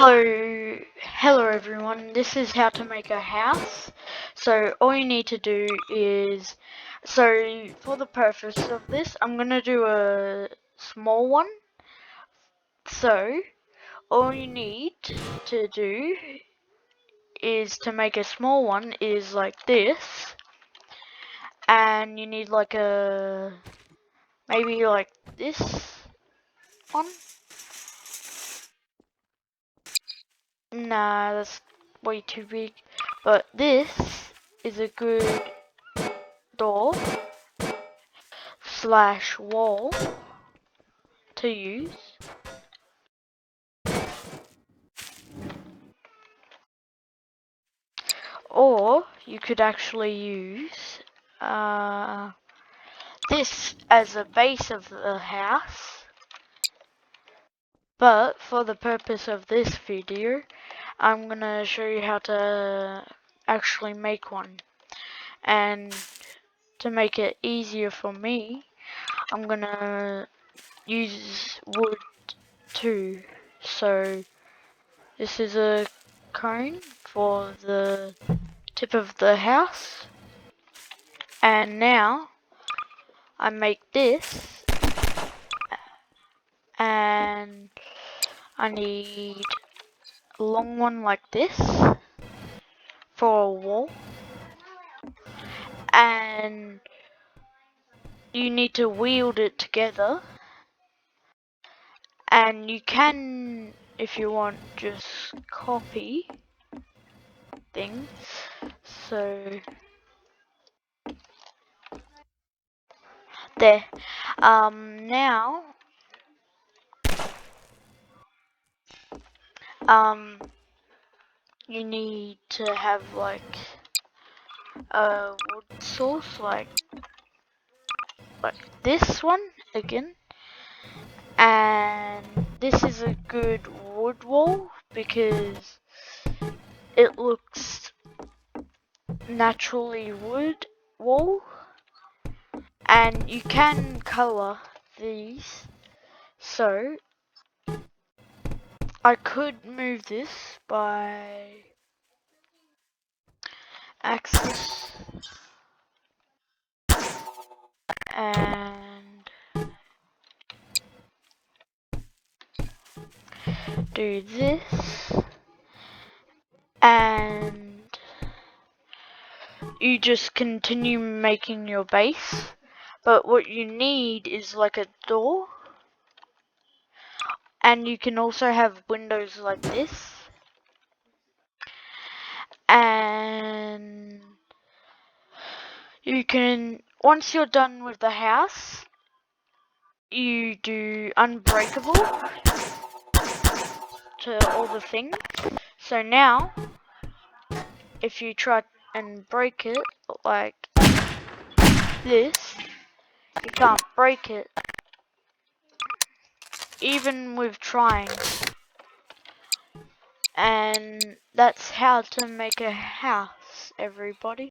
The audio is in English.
Hello everyone, this is how to make a house. So all you need to do is, for the purpose of this, I'm going to do a small one. So all you need to do is to make a small one is like this. And you need like maybe like this one. Nah, that's way too big. But this is a good door / wall to use. Or you could actually use this as a base of the house. But for the purpose of this video, I'm gonna show you how to actually make one. And to make it easier for me, I'm gonna use wood too. So this is a cone for the tip of the house. And now I make this, and I need a long one like this for a wall. And you need to wield it together. And you can, if you want, just copy things. So there. Now you need to have like a wood source like this one again. And this is a good wood wall because it looks naturally wood wall. And you can color these. So I could move this by axis and do this, and you just continue making your base. But what you need is like a door, and you can also have windows like this. And you can, once you're done with the house, you do unbreakable to all the things. So now, if you try and break it like this, you can't break it, even with trying. And that's how to make a house, everybody.